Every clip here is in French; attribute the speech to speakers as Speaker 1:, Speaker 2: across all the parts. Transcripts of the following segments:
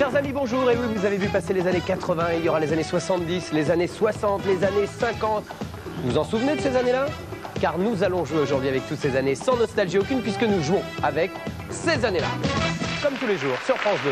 Speaker 1: Chers amis, bonjour. Et oui, vous avez vu passer les années 80, il y aura les années 70, les années 60, les années 50. Vous vous en souvenez de ces années-là? Car nous allons jouer aujourd'hui avec toutes ces années sans nostalgie aucune, puisque nous jouons avec ces années-là. Comme tous les jours, sur France 2.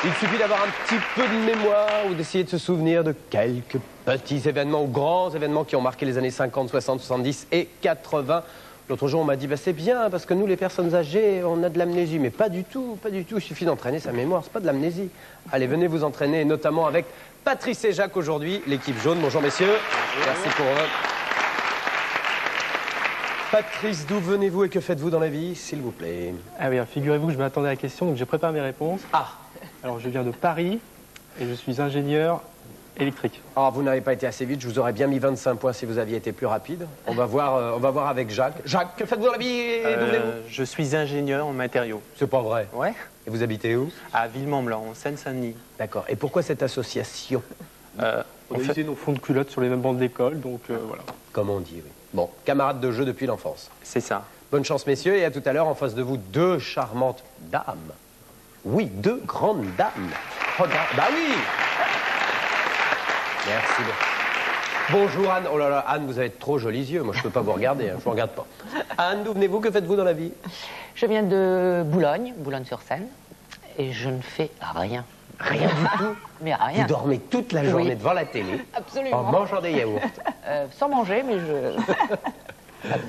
Speaker 1: Il suffit d'avoir un petit peu de mémoire ou d'essayer de se souvenir de quelques petits événements ou grands événements qui ont marqué les années 50, 60, 70 et 80. L'autre jour, on m'a dit, bah, c'est bien, parce que nous, les personnes âgées, on a de l'amnésie. Mais pas du tout, pas du tout. Il suffit d'entraîner sa mémoire, c'est pas de l'amnésie. Allez, venez vous entraîner, notamment avec Patrice et Jacques aujourd'hui, l'équipe jaune. Bonjour, messieurs. Bonjour. Merci pour eux. Patrice, d'où venez-vous et que faites-vous dans la vie, s'il vous plaît?
Speaker 2: Ah oui, figurez-vous que je m'attendais à la question, donc j'ai préparé mes réponses.
Speaker 1: Ah.
Speaker 2: Alors, je viens de Paris et je suis ingénieur électrique.
Speaker 1: Ah, vous n'avez pas été assez vite, je vous aurais bien mis 25 points si vous aviez été plus rapide. On va voir avec Jacques. Jacques, que faites-vous dans la vie et d'où venez-vous?
Speaker 3: Je suis ingénieur en matériaux.
Speaker 1: C'est pas vrai.
Speaker 3: Ouais.
Speaker 1: Et vous habitez où?
Speaker 3: À Villemont-Blanc, en Seine-Saint-Denis.
Speaker 1: D'accord. Et pourquoi cette association?
Speaker 2: On a usé nos fonds de culotte sur les mêmes bancs d'école, donc voilà.
Speaker 1: Comme on dit, oui. Bon, camarades de jeu depuis l'enfance.
Speaker 3: C'est ça.
Speaker 1: Bonne chance, messieurs, et à tout à l'heure, en face de vous, deux charmantes dames. Oui, deux grandes dames. Regarde, bah oui! Merci. Bonjour Anne. Oh là là, Anne, vous avez trop jolis yeux. Moi, je ne peux pas vous regarder, hein. Je ne vous regarde pas. Anne, d'où venez-vous? Que faites-vous dans la vie?
Speaker 4: Je viens de Boulogne, Boulogne-sur-Seine, et je ne fais rien.
Speaker 1: Rien du tout?
Speaker 4: Mais rien.
Speaker 1: Vous dormez toute la journée
Speaker 4: Oui.
Speaker 1: devant la télé,
Speaker 4: Absolument.
Speaker 1: en mangeant des yaourts.
Speaker 4: Sans manger, mais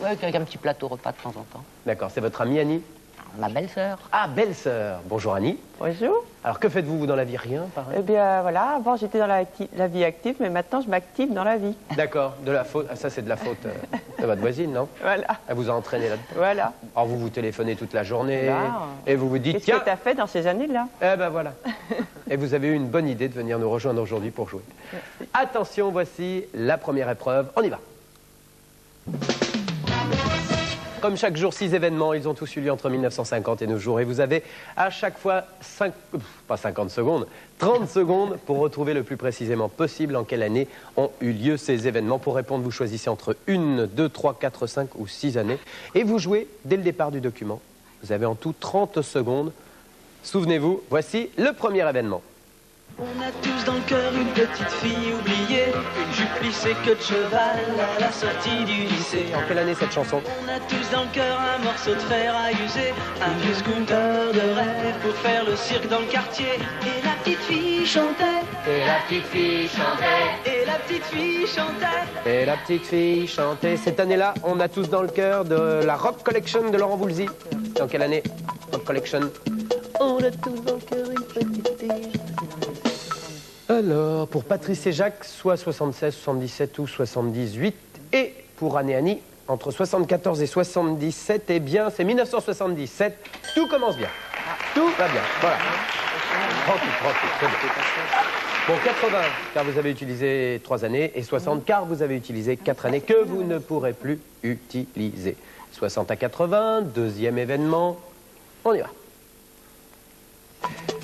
Speaker 4: avec un petit plateau repas de temps en temps.
Speaker 1: D'accord, c'est votre amie Annie?
Speaker 4: Ma belle-sœur.
Speaker 1: Ah, belle-sœur. Bonjour Annie.
Speaker 5: Bonjour.
Speaker 1: Alors, que faites-vous, vous, dans la vie? Rien, pareil?
Speaker 5: Eh bien, voilà, avant j'étais dans la vie active, mais maintenant je m'active dans la vie.
Speaker 1: D'accord, de la faute. Ah, ça, c'est de la faute de votre voisine, non?
Speaker 5: Voilà.
Speaker 1: Elle vous a entraîné là-dedans?
Speaker 5: Voilà.
Speaker 1: Alors, vous vous téléphonez toute la journée,
Speaker 5: Là,
Speaker 1: et vous vous dites,
Speaker 5: Qu'est-ce
Speaker 1: tiens,
Speaker 5: que tu as fait dans ces années-là?
Speaker 1: eh ben voilà. Et vous avez eu une bonne idée de venir nous rejoindre aujourd'hui pour jouer.
Speaker 5: Merci.
Speaker 1: Attention, voici la première épreuve. On y va. Comme chaque jour, 6 événements, ils ont tous eu lieu entre 1950 et nos jours. Et vous avez à chaque fois, pas 50 secondes, 30 secondes pour retrouver le plus précisément possible en quelle année ont eu lieu ces événements. Pour répondre, vous choisissez entre 1, 2, 3, 4, 5 ou 6 années. Et vous jouez dès le départ du document. Vous avez en tout 30 secondes. Souvenez-vous, voici le premier événement.
Speaker 6: On a tous dans le cœur une petite fille oubliée, une jupe plissée queue de cheval à la sortie du lycée.
Speaker 1: En quelle année cette chanson?
Speaker 6: On a tous dans le cœur un morceau de fer à user, un vieux scooter de rêve pour faire le cirque dans le quartier. Et la petite fille chantait,
Speaker 1: Et la petite fille chantait.
Speaker 6: et la petite fille chantait.
Speaker 1: Et la petite fille chantait. Cette année-là, on a tous dans le cœur de la Rock Collection de Laurent Voulzy. Dans quelle année? Rock Collection. On a tous dans le cœur une petite fille. Alors, pour Patrice et Jacques, soit 76, 77 ou 78. Et pour Anne et Annie, entre 74 et 77, eh bien, c'est 1977. Tout commence bien. Tout va bien. Voilà. Tranquille, c'est bien. Bon, 80, car vous avez utilisé 3 années, et 60, car vous avez utilisé 4 années que vous ne pourrez plus utiliser. 60 à 80, deuxième événement. On y va.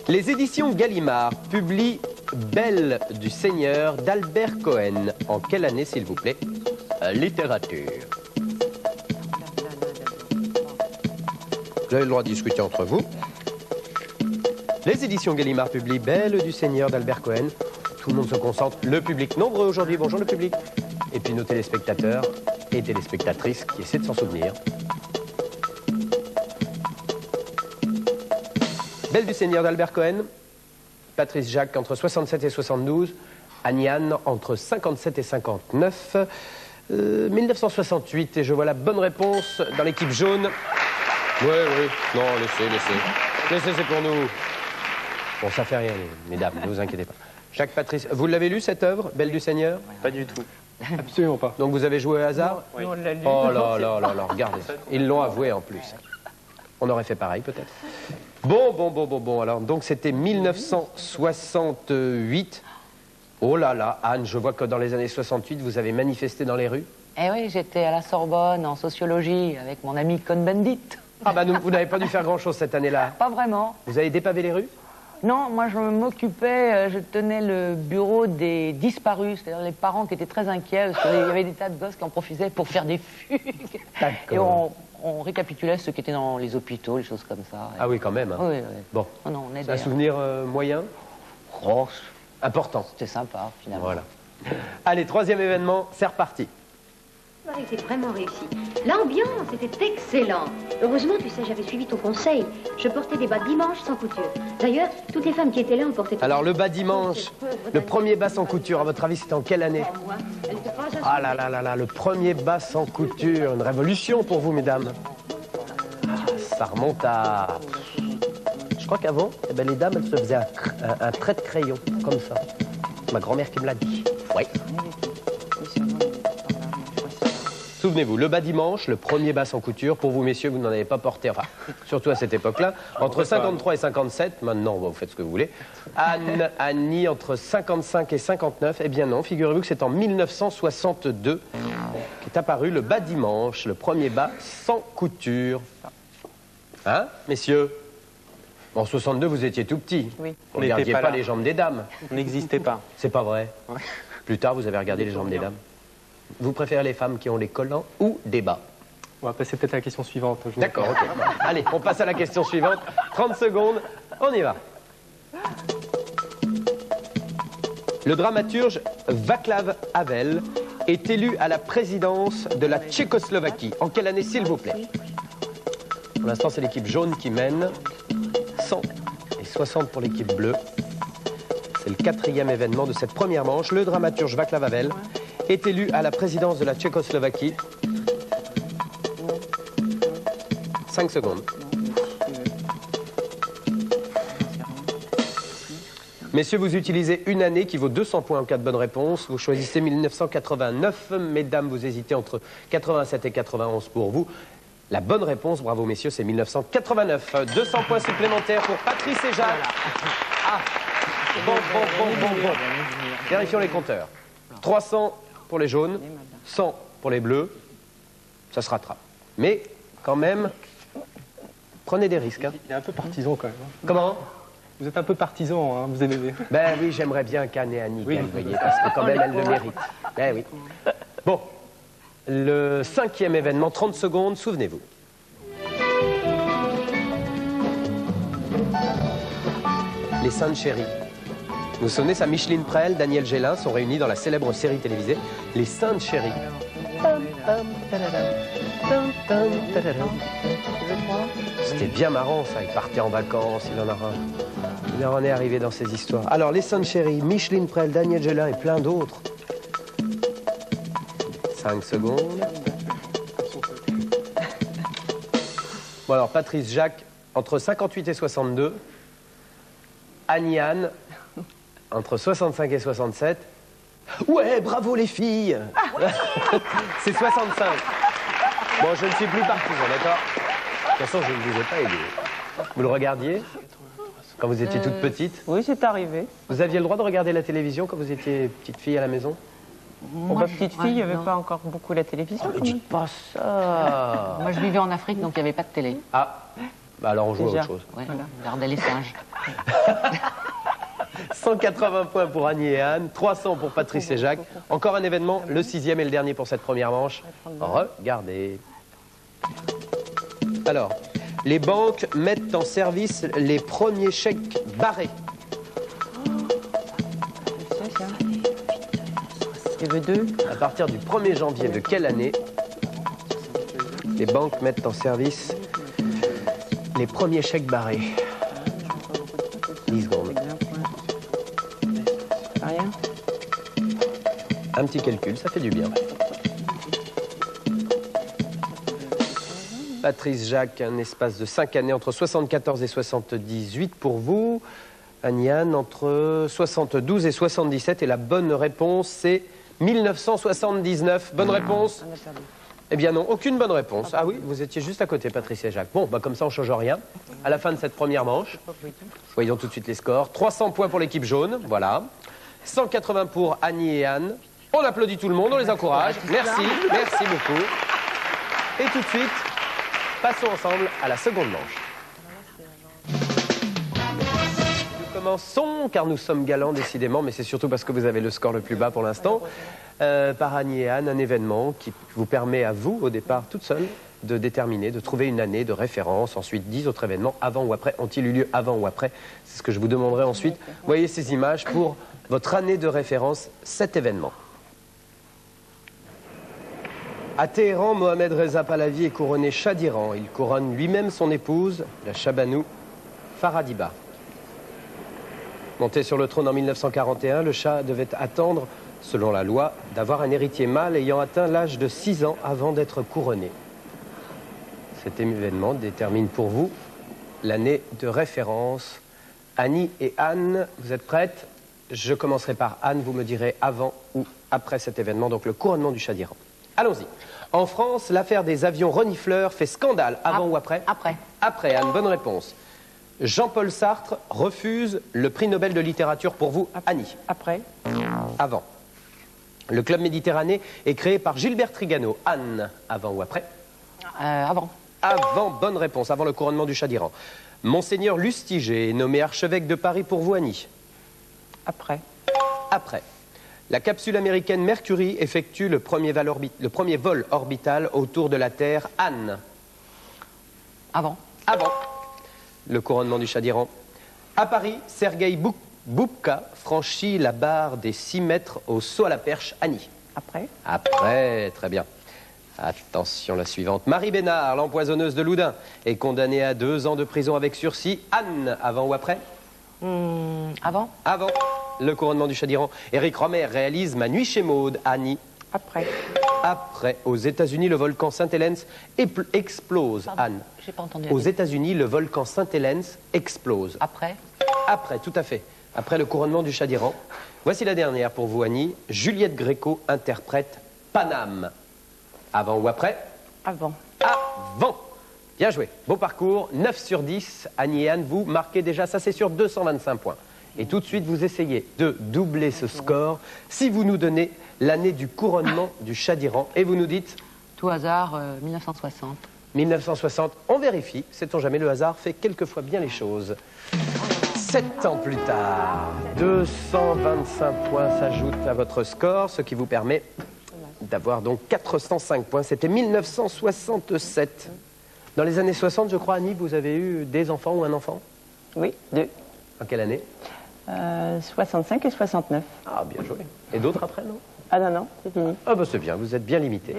Speaker 1: Les éditions Gallimard publient Belle du Seigneur d'Albert Cohen. En quelle année, s'il vous plaît? Littérature. Vous avez le droit de discuter entre vous. Les éditions Gallimard publient Belle du Seigneur d'Albert Cohen. Tout le monde se concentre. Le public nombreux aujourd'hui. Bonjour le public. Et puis nos téléspectateurs et téléspectatrices qui essaient de s'en souvenir. Belle du Seigneur d'Albert Cohen. Patrice Jacques entre 67 et 72. Anne entre 57 et 59. 1968. Et je vois la bonne réponse dans l'équipe jaune. Oui. Non, laissez. Laissez, c'est pour nous. Bon, ça fait rien, mesdames, ne vous inquiétez pas. Jacques Patrice, vous l'avez lu cette œuvre, Belle du Seigneur?
Speaker 3: Pas du tout.
Speaker 2: Absolument pas.
Speaker 1: Donc vous avez joué au hasard?
Speaker 3: Oui.
Speaker 5: On l'a lu.
Speaker 1: Oh là, regardez. Ils l'ont avoué en plus. On aurait fait pareil peut-être. Bon. Alors, donc c'était 1968. Oh là là, Anne, je vois que dans les années 68, vous avez manifesté dans les rues.
Speaker 4: Eh oui, j'étais à la Sorbonne en sociologie avec mon ami Cohn-Bendit.
Speaker 1: Ah bah vous n'avez pas dû faire grand-chose cette année-là.
Speaker 4: Pas vraiment.
Speaker 1: Vous avez dépavé les rues?
Speaker 4: Non, moi je m'occupais, je tenais le bureau des disparus, c'est-à-dire les parents qui étaient très inquiets parce qu'il y avait des tas de gosses qui en profitaient pour faire des fugues.
Speaker 1: D'accord.
Speaker 4: Et on récapitulait ceux qui étaient dans les hôpitaux, les choses comme ça.
Speaker 1: Ah oui, quand même. Hein.
Speaker 4: Oui, oui.
Speaker 1: Bon,
Speaker 4: Oh non, on
Speaker 1: c'est
Speaker 4: aidait.
Speaker 1: un souvenir moyen,
Speaker 4: Oh,
Speaker 1: important.
Speaker 4: c'était sympa, finalement.
Speaker 1: Voilà. Allez, troisième événement, c'est reparti.
Speaker 7: La soirée était vraiment réussie. L'ambiance était excellente. Heureusement, tu sais, j'avais suivi ton conseil. Je portais des bas dimanche sans couture. D'ailleurs, toutes les femmes qui étaient là ont porté...
Speaker 1: Alors, le bas dimanche, le premier bas sans couture, à votre avis, c'était en quelle année?
Speaker 7: Moi, elle n'était pas assez...
Speaker 1: Ah là là là là, le premier bas sans couture, une révolution pour vous, mesdames. Ah, ça remonte à... Je crois qu'avant, eh ben, les dames, elles se faisaient un trait de crayon, comme ça. Ma grand-mère qui me l'a dit. Oui. Souvenez-vous, le bas dimanche, le premier bas sans couture, pour vous, messieurs, vous n'en avez pas porté, enfin, surtout à cette époque-là, entre 53 et 57, maintenant, vous faites ce que vous voulez. Annie, entre 55 et 59, eh bien non, figurez-vous que c'est en 1962 qu'est apparu le bas dimanche, le premier bas sans couture. Hein, messieurs? En 62, vous étiez tout petit.
Speaker 5: Oui.
Speaker 1: Vous
Speaker 3: On
Speaker 1: ne
Speaker 3: n'était
Speaker 1: regardiez
Speaker 3: pas
Speaker 1: pas
Speaker 3: là.
Speaker 1: les jambes des dames.
Speaker 3: On n'existait pas.
Speaker 1: C'est pas vrai.
Speaker 3: Ouais.
Speaker 1: Plus tard, vous avez regardé les jambes des dames. Vous préférez les femmes qui ont les collants ou des bas?
Speaker 2: On va passer peut-être à la question suivante. je vous-
Speaker 1: D'accord, ok. Allez, on passe à la question suivante. 30 secondes, on y va. Le dramaturge Václav Havel est élu à la présidence de la Tchécoslovaquie. En quelle année, s'il vous plaît? Pour l'instant, c'est l'équipe jaune qui mène. 100 et 60 pour l'équipe bleue. C'est le quatrième événement de cette première manche. Le dramaturge Václav Havel est élu à la présidence de la Tchécoslovaquie. 5 secondes. Messieurs, vous utilisez une année qui vaut 200 points en cas de bonne réponse. Vous choisissez 1989. Mesdames, vous hésitez entre 87 et 91 pour vous. La bonne réponse, bravo messieurs, c'est 1989. 200 points supplémentaires pour Patrice et Jacques. Ah, bon. Vérifions les compteurs. 300 pour les jaunes, 100 pour les bleus. Ça se rattrape. Mais, quand même, prenez des risques. Hein.
Speaker 2: Il est un peu partisan quand même. hein.
Speaker 1: Comment?
Speaker 2: Vous êtes un peu partisan, hein, vous aimez.
Speaker 1: Ben oui, j'aimerais bien qu'Anne et Annie
Speaker 2: Oui.
Speaker 1: gagnent, vous voyez, parce que quand même, elles le méritent. Ben oui. Bon, le cinquième événement, 30 secondes, souvenez-vous. Les Saintes Chéries. Vous vous souvenez, ça, Micheline Prel, Daniel Gélin sont réunis dans la célèbre série télévisée Les Saintes Chéries. C'était bien marrant ça, il partait en vacances, il en est arrivé dans ces histoires. Alors, Les Saintes Chéries, Micheline Prel, Daniel Gélin et plein d'autres. 5 secondes. Bon alors, Patrice, Jacques, entre 58 et 62. Annie-Anne, entre 65 et 67. Ouais, bravo les filles. C'est 65. Bon, je ne suis plus partisan, d'accord? De toute façon, je ne vous ai pas aidé. Vous le regardiez quand vous étiez toute petite?
Speaker 5: Oui, c'est arrivé.
Speaker 1: Vous aviez le droit de regarder la télévision quand vous étiez petite fille à la maison?
Speaker 5: Pour ma petite fille, il n'y avait pas encore beaucoup la télévision.
Speaker 1: Ne
Speaker 5: quand même.
Speaker 1: dites pas ça.
Speaker 4: Moi, je vivais en Afrique, donc il n'y avait pas de télé.
Speaker 1: Ah, bah alors on joue à
Speaker 5: Déjà.
Speaker 1: autre chose.
Speaker 4: Ouais, on regardait les singes.
Speaker 1: 180 points pour Annie et Anne, 300 pour Patrice et Jacques. Encore un événement, le sixième et le dernier pour cette première manche. Regardez. Alors, les banques mettent en service les premiers chèques barrés.
Speaker 5: Il y avait deux.
Speaker 1: À partir du 1er janvier de quelle année les banques mettent en service les premiers chèques barrés? 10 secondes.
Speaker 5: Rien.
Speaker 1: Un petit calcul, ça fait du bien. Patrice, Jacques, un espace de 5 années entre 74 et 78 pour vous. Annie-Anne, entre 72 et 77. Et la bonne réponse, c'est 1979. Bonne réponse? Eh bien non, aucune bonne réponse. Ah oui, vous étiez juste à côté, Patrice et Jacques. Bon, bah comme ça, on ne change rien. À la fin de cette première manche, voyons tout de suite les scores. 300 points pour l'équipe jaune, voilà. 180 pour Annie et Anne. On applaudit tout le monde, on les encourage. Merci, merci beaucoup. Et tout de suite, passons ensemble à la seconde manche. Nous commençons, car nous sommes galants décidément, mais c'est surtout parce que vous avez le score le plus bas pour l'instant, par Annie et Anne, un événement qui vous permet à vous, au départ, toute seule, de déterminer, de trouver une année de référence. Ensuite, 10 autres événements, avant ou après, ont-ils eu lieu avant ou après? C'est ce que je vous demanderai ensuite. Voyez ces images pour votre année de référence, cet événement. À Téhéran, Mohamed Reza Pahlavi est couronné Shah d'Iran. Il couronne lui-même son épouse, la Shahbanou Faradiba. Monté sur le trône en 1941, le Shah devait attendre, selon la loi, d'avoir un héritier mâle ayant atteint l'âge de 6 ans avant d'être couronné. Cet événement détermine pour vous l'année de référence. Annie et Anne, vous êtes prêtes? Je commencerai par Anne, vous me direz avant ou après cet événement, donc le couronnement du Shah d'Iran. Allons-y. En France, l'affaire des avions renifleurs fait scandale. Avant ou après?
Speaker 4: Après.
Speaker 1: Après, Anne, bonne réponse. Jean-Paul Sartre refuse le prix Nobel de littérature pour vous, Annie.
Speaker 5: Après.
Speaker 1: Avant. Le Club Méditerranée est créé par Gilbert Trigano. Anne, avant ou après?
Speaker 4: Avant.
Speaker 1: Avant, bonne réponse, avant le couronnement du Shah d'Iran. Monseigneur Lustiger est nommé archevêque de Paris pour vous, Annie.
Speaker 5: Après.
Speaker 1: Après. La capsule américaine Mercury effectue le premier vol orbital autour de la Terre. Anne.
Speaker 4: Avant.
Speaker 1: Avant. Le couronnement du Shah d'Iran. À Paris, Sergueï Boubka franchit la barre des 6 mètres au saut à la perche. Annie.
Speaker 5: Après.
Speaker 1: Après, très bien. Attention, la suivante. Marie Bénard, l'empoisonneuse de Loudun, est condamnée à 2 ans de prison avec sursis. Anne, avant ou après?
Speaker 4: Avant.
Speaker 1: Avant. Le couronnement du Shah d'Iran. Éric Romer réalise Ma nuit chez Maud. Annie.
Speaker 5: Après.
Speaker 1: Après. Aux États-Unis, le volcan Saint-Hélène explose.
Speaker 4: Pardon,
Speaker 1: Anne.
Speaker 4: j'ai pas entendu.
Speaker 1: Aux États-Unis, le volcan Saint-Hélène explose.
Speaker 4: Après.
Speaker 1: Après, tout à fait. Après le couronnement du Shah d'Iran. Voici la dernière pour vous, Annie. Juliette Gréco interprète Paname. Avant ou après?
Speaker 5: Avant.
Speaker 1: Avant. Bien joué. Beau parcours. 9 sur 10. Annie et Anne, vous marquez déjà, ça c'est sur 225 points. Et tout de suite, vous essayez de doubler ce score si vous nous donnez l'année du couronnement du Shah d'Iran. Et vous nous dites?
Speaker 4: Tout hasard, 1960.
Speaker 1: 1960. On vérifie. Sait-on jamais, le hasard fait quelquefois bien les choses. 7 ans plus tard, 225 points s'ajoutent à votre score, ce qui vous permet d'avoir donc 405 points. C'était 1967. Dans les années 60, je crois, Annie, vous avez eu des enfants ou un enfant?
Speaker 5: Oui, 2.
Speaker 1: En quelle année?
Speaker 5: 65 et 69.
Speaker 1: Ah, bien joué. Et d'autres après, non?
Speaker 5: Ah non, c'est fini.
Speaker 1: Ah, bah c'est bien, vous êtes bien limité.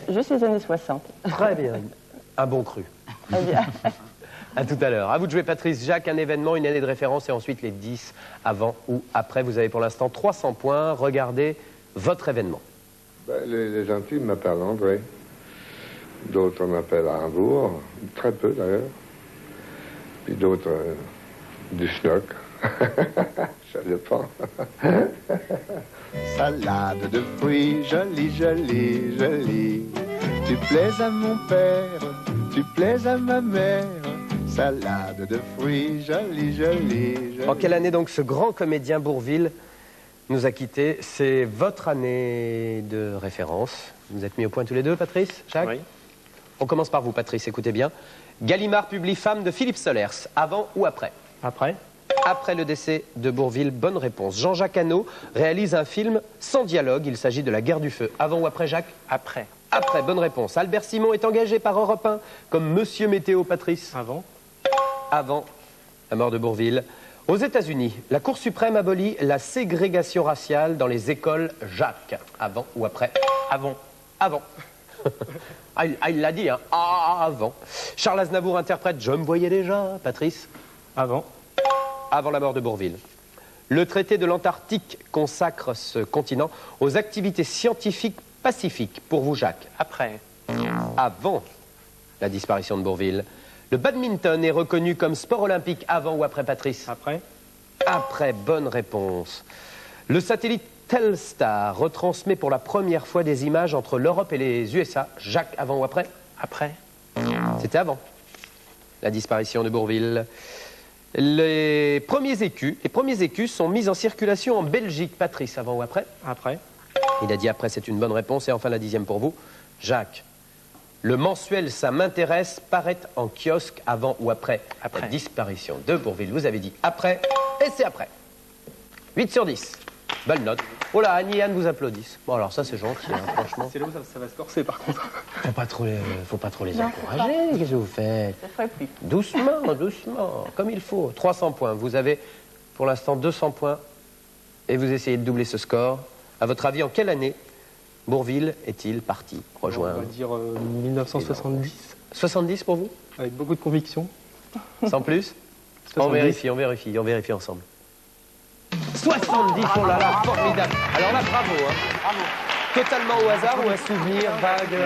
Speaker 5: Juste les années 60.
Speaker 1: Très bien. Un bon cru.
Speaker 5: Très bien.
Speaker 1: À tout à l'heure. À vous de jouer, Patrice. Jacques, un événement, une année de référence et ensuite les 10 avant ou après. Vous avez pour l'instant 300 points. Regardez votre événement.
Speaker 8: Ben, les gentils m'appellent André. D'autres m'appellent Hambourg. Très peu d'ailleurs. Puis d'autres du schnock. Ça dépend.
Speaker 9: Salade de fruits, jolie, jolie, jolie. Tu plais à mon père, tu plais à ma mère. Salade de fruits, jolie, jolie, jolie.
Speaker 1: En quelle année donc ce grand comédien Bourvil nous a quittés? C'est votre année de référence. Vous êtes mis au point tous les deux, Patrice, Jacques?
Speaker 3: Oui.
Speaker 1: On commence par vous, Patrice, écoutez bien. Gallimard publie Femme de Philippe Solers. Avant ou après?
Speaker 2: Après.
Speaker 1: Après le décès de Bourvil, bonne réponse. Jean-Jacques Hano réalise un film sans dialogue. Il s'agit de La Guerre du Feu. Avant ou après, Jacques?
Speaker 3: Après.
Speaker 1: Après, bonne réponse. Albert Simon est engagé par Europe 1 comme Monsieur Météo, Patrice.
Speaker 2: Avant.
Speaker 1: Avant la mort de Bourvil. Aux États-Unis, la Cour suprême abolit la ségrégation raciale dans les écoles. Jacques. Avant ou après?
Speaker 3: Avant.
Speaker 1: Avant. Il l'a dit, hein. Avant. Charles Aznavour interprète Je me voyais déjà, Patrice.
Speaker 2: Avant.
Speaker 1: Avant la mort de Bourvil. Le traité de l'Antarctique consacre ce continent aux activités scientifiques pacifiques. Pour vous, Jacques.
Speaker 3: Après.
Speaker 1: Avant la disparition de Bourvil. Le badminton est reconnu comme sport olympique. Avant ou après, Patrice?
Speaker 2: Après.
Speaker 1: Après, bonne réponse. Le satellite Telstar retransmet pour la première fois des images entre l'Europe et les USA. Jacques, avant ou après?
Speaker 3: Après.
Speaker 1: C'était avant la disparition de Bourvil. Les premiers écus sont mis en circulation en Belgique. Patrice, avant ou après?
Speaker 2: Après.
Speaker 1: Il a dit après, c'est une bonne réponse. Et enfin, la 10e pour vous. Jacques, le mensuel Ça m'intéresse paraît en kiosque avant ou après?
Speaker 3: Après.
Speaker 1: La disparition de Bourvil. Vous avez dit après, et c'est après. 8 sur 10. Belle note. Oh là, Annie et Anne vous applaudissent. Bon, alors ça, c'est gentil, hein, franchement.
Speaker 2: C'est là où ça va se corser, par contre.
Speaker 1: Faut pas trop les encourager. Qu'est-ce que vous faites?
Speaker 5: Ça ferait plus.
Speaker 1: Doucement, doucement, comme il faut. 300 points. Vous avez, pour l'instant, 200 points. Et vous essayez de doubler ce score. À votre avis, en quelle année Bourvil est-il parti rejoindre?
Speaker 2: On va dire 1970,
Speaker 1: 70 pour vous?
Speaker 2: avec beaucoup de conviction.
Speaker 1: Sans plus?
Speaker 2: 70.
Speaker 1: On vérifie ensemble. 70, oh là là, formidable. Alors là, bravo. Hein. Bravo. Totalement au hasard ou un souvenir vague?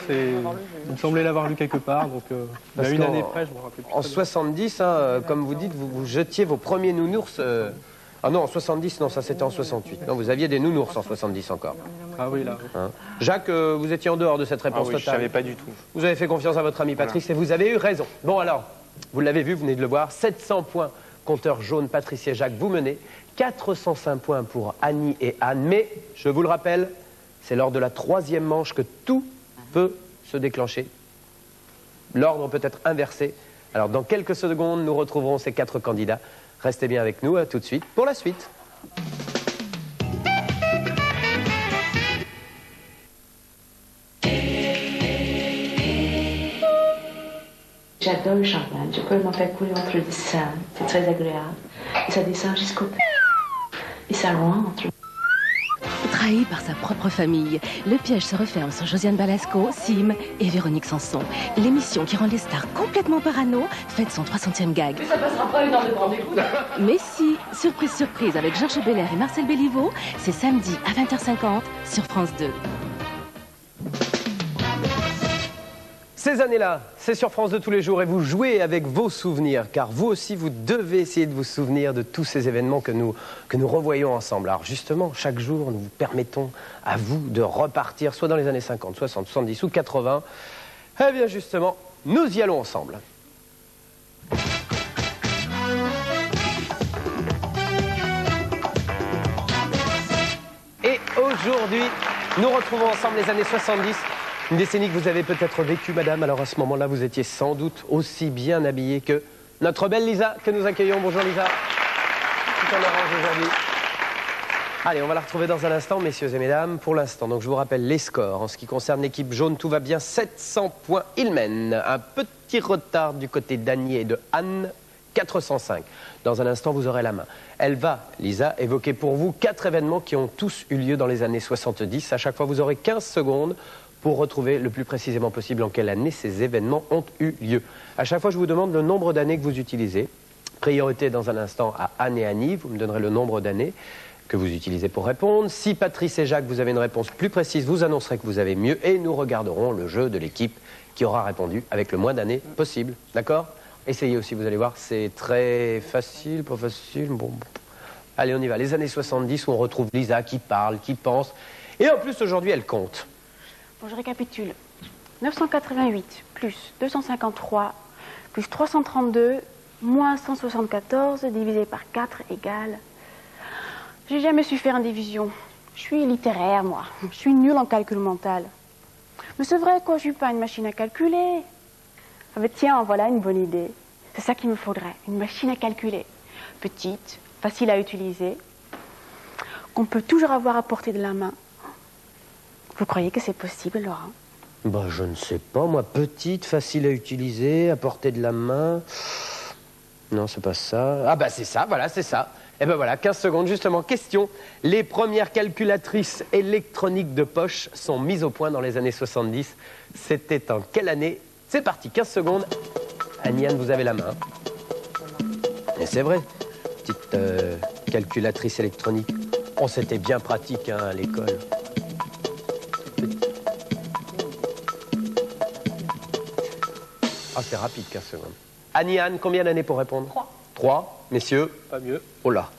Speaker 2: Il me semblait l'avoir lu quelque part, donc il y a une année près, je me rappelle plus.
Speaker 1: En 70, hein, comme vous dites, vous jetiez vos premiers nounours. Ah non, en 70, non, ça c'était en 68. Non, vous aviez des nounours en 70 encore.
Speaker 2: Ah oui, là.
Speaker 1: Hein. Jacques, vous étiez en dehors de cette réponse
Speaker 3: Ah oui, je
Speaker 1: totale.
Speaker 3: savais pas du tout.
Speaker 1: Vous avez fait confiance à votre ami Patrice et vous avez eu raison. Bon alors, vous l'avez vu, vous venez de le voir, 700 points, compteur jaune, Patrice et Jacques, vous menez. 405 points pour Annie et Anne, mais, je vous le rappelle, c'est lors de la troisième manche que tout peut se déclencher. L'ordre peut être inversé. Alors, dans quelques secondes, nous retrouverons ces 4 candidats. Restez bien avec nous, à tout de suite pour la suite.
Speaker 10: J'adore le champagne, je peux m'en faire couler entre les seins, c'est très agréable. Et ça descend jusqu'au cœur. Et ça rentre.
Speaker 11: Trahi par sa propre famille, le piège se referme sur Josiane Balasco, Sim et Véronique Sanson. L'émission qui rend les stars complètement parano fête son 300e gag.
Speaker 10: Mais ça passera pas une heure de rendez-vous.
Speaker 11: Mais si, surprise, surprise avec Georges Belair et Marcel Béliveau, c'est samedi à 20h50 sur France 2.
Speaker 1: Ces années-là, c'est sur France 2 tous les jours et vous jouez avec vos souvenirs, car vous aussi, vous devez essayer de vous souvenir de tous ces événements que nous revoyons ensemble. Alors justement, chaque jour, nous vous permettons à vous de repartir, soit dans les années 50, 60, 70 ou 80. Eh bien justement, nous y allons ensemble. Et aujourd'hui, nous retrouvons ensemble les années 70. Une décennie que vous avez peut-être vécue, madame. Alors à ce moment-là, vous étiez sans doute aussi bien habillée que notre belle Lisa, que nous accueillons. Bonjour Lisa. Tout en orange aujourd'hui. Allez, on va la retrouver dans un instant, messieurs et mesdames. Pour l'instant, donc je vous rappelle les scores. En ce qui concerne l'équipe jaune, tout va bien. 700 points, il mène. Un petit retard du côté d'Annie et de Anne. 405. Dans un instant, vous aurez la main. Elle va, Lisa, évoquer pour vous 4 événements qui ont tous eu lieu dans les années 70. À chaque fois, vous aurez 15 secondes pour retrouver le plus précisément possible en quelle année ces événements ont eu lieu. À chaque fois, je vous demande le nombre d'années que vous utilisez. Priorité dans un instant à Anne et Annie. Vous me donnerez le nombre d'années que vous utilisez pour répondre. Si Patrice et Jacques, vous avez une réponse plus précise, vous annoncerez que vous avez mieux et nous regarderons le jeu de l'équipe qui aura répondu avec le moins d'années possible. D'accord ? Essayez aussi, vous allez voir, c'est très facile, pas facile. Bon. Allez, on y va. Les années 70 où on retrouve Lisa qui parle, qui pense. Et en plus, aujourd'hui, elle compte.
Speaker 12: Bon, je récapitule. 988 plus 253 plus 332 moins 174 divisé par 4 égale... J'ai jamais su faire une division. Je suis littéraire, moi. Je suis nulle en calcul mental. Mais c'est vrai, quoi, je suis pas une machine à calculer. Ah ben tiens, voilà une bonne idée. C'est ça qu'il me faudrait, une machine à calculer. Petite, facile à utiliser, qu'on peut toujours avoir à portée de la main. Vous croyez que c'est possible, Laurent?
Speaker 1: Bah, je ne sais pas, moi. Petite, facile à utiliser, à portée de la main. Non, c'est pas ça. Ah bah c'est ça, voilà, c'est ça. Et ben voilà, 15 secondes, justement. Question. Les premières calculatrices électroniques de poche sont mises au point dans les années 70. C'était en quelle année? C'est parti, 15 secondes. Annie-Anne, vous avez la main. Et c'est vrai, petite calculatrice électronique. Oh, c'était bien pratique hein, à l'école. Ah, c'est rapide, 15 secondes. Annie-Anne, combien d'années pour répondre?
Speaker 12: 3.
Speaker 1: 3, messieurs.
Speaker 2: Pas mieux.
Speaker 1: Oh là.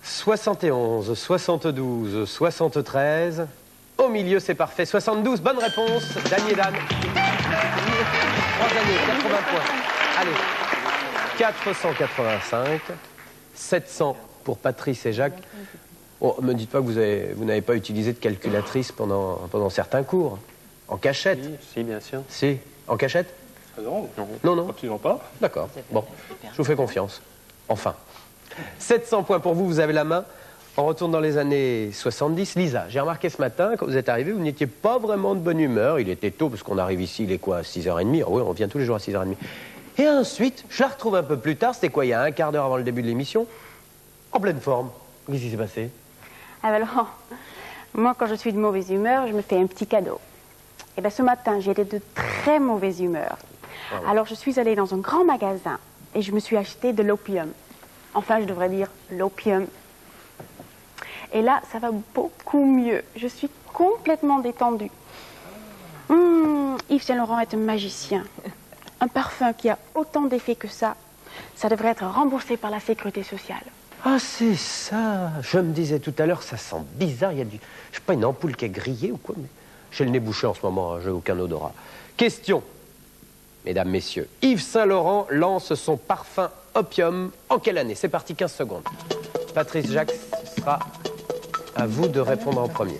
Speaker 1: 71, 72, 73. Au milieu, c'est parfait. 72, bonne réponse d'Annie et d'Anne. 3 années, 80 points. Allez, 485, 700 pour Patrice et Jacques. Oh, me dites pas que vous n'avez pas utilisé de calculatrice pendant certains cours. En cachette.
Speaker 3: Si, bien sûr.
Speaker 1: Si, en cachette?
Speaker 2: Non,
Speaker 1: non.
Speaker 2: Absolument pas.
Speaker 1: D'accord. Bon, je vous fais confiance. Enfin. 700 points pour vous, vous avez la main. On retourne dans les années 70. Lisa, j'ai remarqué ce matin, quand vous êtes arrivée, vous n'étiez pas vraiment de bonne humeur. Il était tôt, parce qu'on arrive ici, il est quoi, à 6h30? Ah oui, on vient tous les jours à 6h30. Et ensuite, je la retrouve un peu plus tard, c'était quoi, il y a un quart d'heure avant le début de l'émission, en pleine forme. Qu'est-ce qui s'est passé?
Speaker 12: Alors, moi, quand je suis de mauvaise humeur, je me fais un petit cadeau. Et bien, ce matin, j'étais de très mauvaise humeur.
Speaker 1: Ah oui.
Speaker 12: Alors, je suis allée dans un grand magasin et je me suis acheté de l'opium. Enfin, je devrais dire l'opium. Et là, ça va beaucoup mieux. Je suis complètement détendue. Yves Saint Laurent est un magicien. Un parfum qui a autant d'effets que ça devrait être remboursé par la sécurité sociale.
Speaker 1: Ah, c'est ça. Je me disais tout à l'heure, ça sent bizarre. Il y a du... Je sais pas, une ampoule qui est grillée ou quoi, mais j'ai le nez bouché en ce moment, hein, j'ai aucun odorat. Question, mesdames, messieurs. Yves Saint Laurent lance son parfum Opium en quelle année? C'est parti, 15 secondes. Patrice Jacques, ce sera à vous de répondre en premier.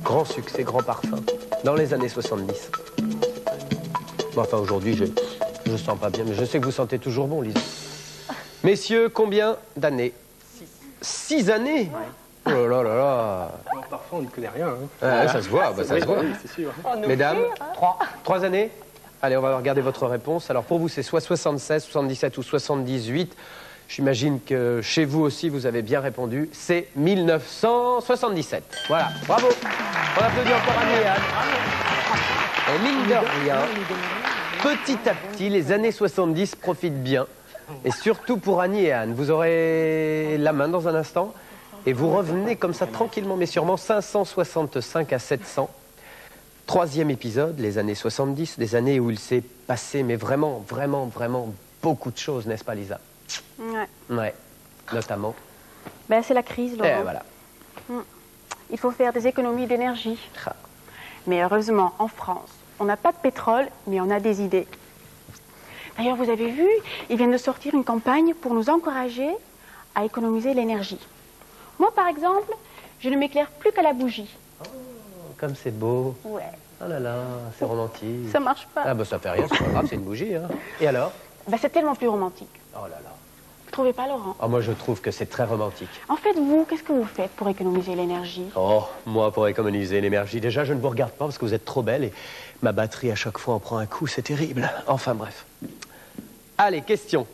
Speaker 1: Grand succès, grand parfum, dans les années 70. Bon, enfin, aujourd'hui, je sens pas bien, mais je sais que vous sentez toujours bon, Lisa. Messieurs, combien d'années? 6 années? Oh là là là là.
Speaker 2: Parfois, on n'y connaît rien. Hein.
Speaker 1: Ah, ça se voit, bah, ça se voit.
Speaker 2: Oui, c'est sûr.
Speaker 1: Mesdames, 3 années? Allez, on va regarder votre réponse. Alors, pour vous, c'est soit 76, 77 ou 78. J'imagine que chez vous aussi, vous avez bien répondu. C'est 1977. Voilà, bravo. On applaudit encore Annie et Anne. Et mine de rien, petit à petit, les années 70 profitent bien. Et surtout pour Annie et Anne. Vous aurez la main dans un instant. Et vous revenez comme ça, tranquillement mais sûrement, 565 à 700. 3e épisode, les années 70, des années où il s'est passé, mais vraiment, vraiment, vraiment beaucoup de choses, n'est-ce pas, Lisa?
Speaker 12: Ouais.
Speaker 1: Ouais, notamment.
Speaker 12: Ben, c'est la crise, Laurent.
Speaker 1: Et voilà.
Speaker 12: Il faut faire des économies d'énergie. Mais heureusement, en France, on n'a pas de pétrole, mais on a des idées. D'ailleurs, vous avez vu, ils viennent de sortir une campagne pour nous encourager à économiser l'énergie. Moi, par exemple, je ne m'éclaire plus qu'à la bougie.
Speaker 1: Oh, comme c'est beau.
Speaker 12: Ouais.
Speaker 1: Oh là là, c'est romantique.
Speaker 12: Ça marche pas.
Speaker 1: Ah bah ça fait rien, c'est pas grave, c'est une bougie. Hein. Et alors?
Speaker 12: Ben, c'est tellement plus romantique.
Speaker 1: Oh là là.
Speaker 12: Vous trouvez pas, Laurent?
Speaker 1: Ah, moi, je trouve que c'est très romantique.
Speaker 12: En fait, vous, qu'est-ce que vous faites pour économiser l'énergie?
Speaker 1: Oh, moi, pour économiser l'énergie, déjà, je ne vous regarde pas parce que vous êtes trop belle et ma batterie, à chaque fois, en prend un coup, c'est terrible. Enfin, bref. Allez, question.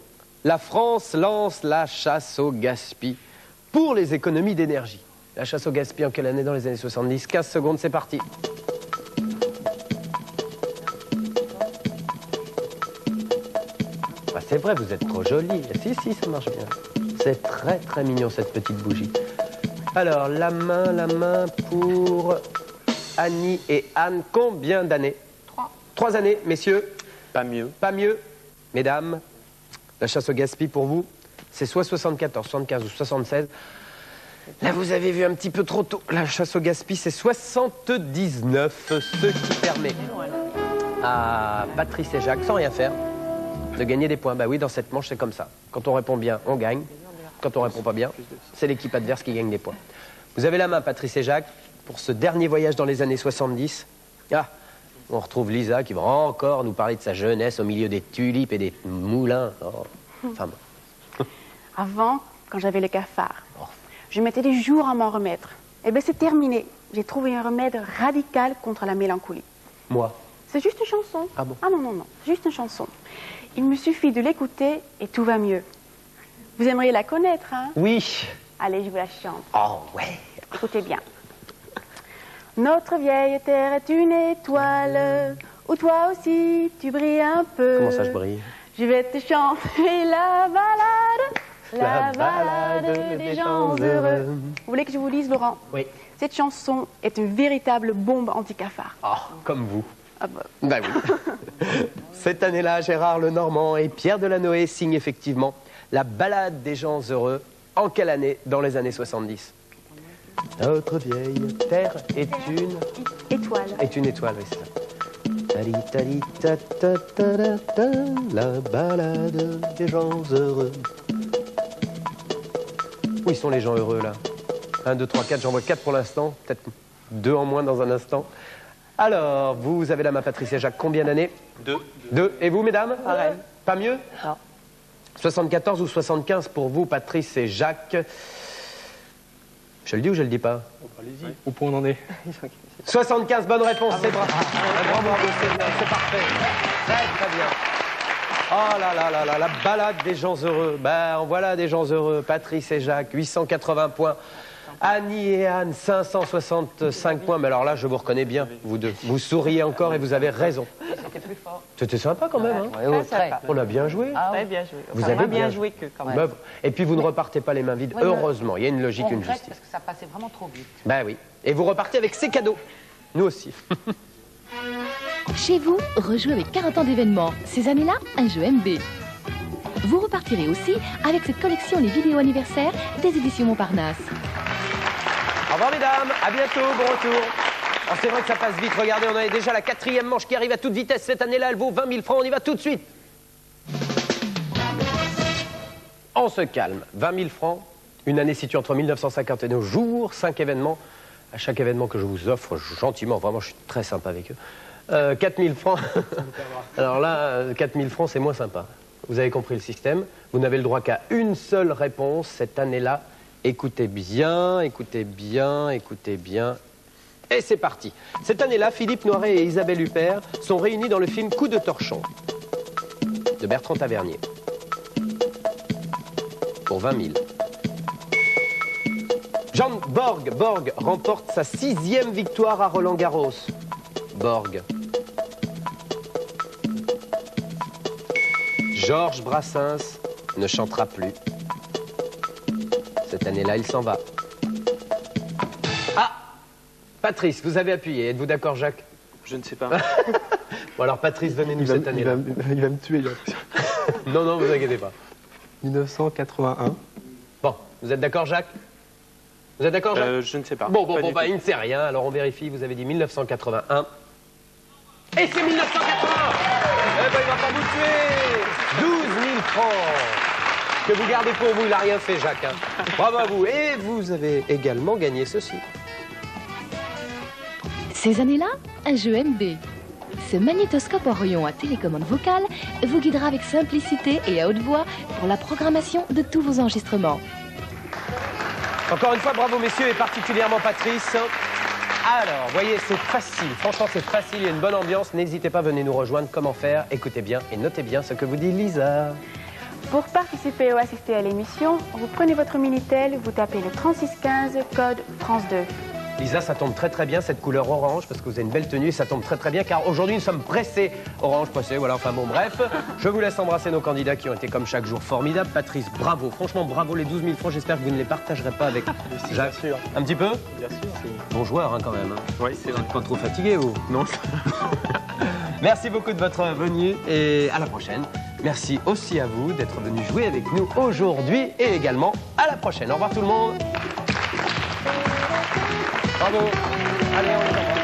Speaker 1: La France lance la chasse au gaspillage pour les économies d'énergie. La chasse au gaspillage en quelle année? Dans les années 70. 15 secondes, c'est parti. Ah, c'est vrai, vous êtes trop jolie. Si, si, ça marche bien. C'est très, très mignon, cette petite bougie. Alors, la main pour Annie et Anne. Combien d'années? 3 années, messieurs.
Speaker 3: Pas mieux.
Speaker 1: Pas mieux. Mesdames, la chasse au gaspillage pour vous, c'est soit 74, 75 ou 76. Là, vous avez vu un petit peu trop tôt. La chasse au gaspillage, c'est 79, ce qui permet à Patrice et Jacques, sans rien faire, de gagner des points. Bah oui, dans cette manche, c'est comme ça. Quand on répond bien, on gagne. Quand on répond pas bien, c'est l'équipe adverse qui gagne des points. Vous avez la main, Patrice et Jacques, pour ce dernier voyage dans les années 70. Ah, on retrouve Lisa qui va encore nous parler de sa jeunesse au milieu des tulipes et des moulins. Oh. Enfin bon.
Speaker 12: Avant, quand j'avais le cafard, je mettais des jours à m'en remettre. Eh bien, c'est terminé. J'ai trouvé un remède radical contre la mélancolie.
Speaker 1: Moi?
Speaker 12: C'est juste une chanson.
Speaker 1: Ah bon?
Speaker 12: Ah non, non, non. C'est juste une chanson. Il me suffit de l'écouter et tout va mieux. Vous aimeriez la connaître, hein?
Speaker 1: Oui.
Speaker 12: Allez, je vous la chante.
Speaker 1: Oh, ouais.
Speaker 12: Écoutez bien. Notre vieille terre est une étoile où toi aussi tu brilles un peu.
Speaker 1: Comment ça, je brille?
Speaker 12: Je vais te chanter la balade des gens heureux. Vous voulez que je vous lise, Laurent?
Speaker 1: Oui.
Speaker 12: Cette chanson est une véritable bombe anti-cafard.
Speaker 1: Ah, comme vous.
Speaker 12: Ah bah.
Speaker 1: Bah oui. Cette année-là, Gérard Lenormand et Pierre Delanoë signent effectivement la balade des gens heureux. En quelle année? Dans les années 70. Notre vieille terre est une
Speaker 12: étoile.
Speaker 1: Est une étoile, oui, c'est ça. Tali, tali, ta, ta, ta, ta, ta, la balade des gens heureux. Où ils sont les gens heureux, là? 1, 2, 3, 4, j'en vois 4 pour l'instant. Peut-être 2 en moins dans un instant. Alors, vous avez la main, Patricia Jacques, combien d'années?
Speaker 3: 2.
Speaker 1: 2. Et vous, mesdames?
Speaker 5: Pareil.
Speaker 1: Pas mieux?
Speaker 5: Non.
Speaker 1: 74 ou 75 pour vous, Patrice et Jacques. Je le dis ou je le dis pas?
Speaker 2: Allez-y, au point on en est.
Speaker 1: 75, bonne réponse, c'est bravo. Bravo, c'est bien, c'est parfait. Très, très bien. Oh là là là là, la balade des gens heureux. Ben, voilà des gens heureux. Patrice et Jacques, 880 points. Annie et Anne, 565 points. Mais alors là, je vous reconnais bien, vous deux. Vous souriez encore et vous avez raison.
Speaker 5: C'était plus fort.
Speaker 1: C'était sympa quand même. Hein. On a bien joué.
Speaker 5: Très bien joué.
Speaker 1: Vous avez
Speaker 5: bien joué que quand même.
Speaker 1: Ben, et puis vous ne repartez pas les mains vides, heureusement. Il y a une logique, une justice.
Speaker 4: Parce que ça passait vraiment trop vite.
Speaker 1: Ben oui. Et vous repartez avec ces cadeaux. Nous aussi.
Speaker 11: Chez vous, rejouez avec 40 ans d'événements. Ces années-là, un jeu MB. Vous repartirez aussi avec cette collection Les vidéos anniversaires des éditions Montparnasse.
Speaker 1: Au revoir mesdames, à bientôt, bon retour. Alors c'est vrai que ça passe vite, regardez, on a déjà la 4e manche qui arrive à toute vitesse. Cette année-là, elle vaut 20 000 francs, on y va tout de suite. On se calme, 20 000 francs, une année située entre 1950 et nos jours, 5 événements. À chaque événement que je vous offre, gentiment, vraiment, je suis très sympa avec eux. 4 000 francs, alors là, 4 000 francs, c'est moins sympa. Vous avez compris le système, vous n'avez le droit qu'à une seule réponse cette année-là. Écoutez bien, écoutez bien, écoutez bien. Et c'est parti. Cette année-là, Philippe Noiret et Isabelle Huppert sont réunis dans le film Coup de torchon de Bertrand Tavernier. Pour 20 000. Jean Borg remporte sa 6e victoire à Roland-Garros. Borg. Georges Brassens ne chantera plus. Cette année-là, il s'en va. Ah! Patrice, vous avez appuyé. Êtes-vous d'accord, Jacques?
Speaker 3: Je ne sais pas.
Speaker 1: Bon, alors, Patrice, venez-nous cette année-là.
Speaker 2: Il va me tuer, là.
Speaker 1: Non, non, vous inquiétez pas.
Speaker 2: 1981.
Speaker 1: Bon, vous êtes d'accord, Jacques? Vous êtes d'accord, Jacques?
Speaker 3: Je ne sais pas.
Speaker 1: Bon, bah, il ne sait rien. Alors, on vérifie. Vous avez dit 1981. Et c'est 1981! Eh ben, il va pas vous tuer! 12 000 francs! Que vous gardez pour vous, il n'a rien fait, Jacques. Hein. Bravo à vous. Et vous avez également gagné ceci.
Speaker 11: Ces années-là, un jeu MB. Ce magnétoscope Orion à télécommande vocale vous guidera avec simplicité et à haute voix pour la programmation de tous vos enregistrements.
Speaker 1: Encore une fois, bravo messieurs et particulièrement Patrice. Alors, voyez, c'est facile. Franchement, c'est facile. Il y a une bonne ambiance. N'hésitez pas, venez nous rejoindre. Comment faire? Écoutez bien et notez bien ce que vous dit Lisa.
Speaker 12: Pour participer ou assister à l'émission, vous prenez votre Minitel, vous tapez le 3615, code France 2.
Speaker 1: Lisa, ça tombe très très bien, cette couleur orange, parce que vous avez une belle tenue, et ça tombe très très bien, car aujourd'hui nous sommes pressés. Orange pressé, voilà, enfin bon, bref. Je vous laisse embrasser nos candidats qui ont été comme chaque jour formidables. Patrice, bravo, franchement bravo, les 12 000 francs, j'espère que vous ne les partagerez pas avec Jacques.
Speaker 3: Bien sûr.
Speaker 1: Un petit peu?
Speaker 3: Bien sûr.
Speaker 1: Bon joueur, hein, quand même. Hein.
Speaker 3: Oui, c'est
Speaker 1: Vous
Speaker 3: vrai.
Speaker 1: n'êtes pas trop fatigué, vous? Non. Merci beaucoup de votre venue, et à la prochaine. Merci aussi à vous d'être venus jouer avec nous aujourd'hui, et également à la prochaine. Au revoir tout le monde. Bravo. Allez, on y va.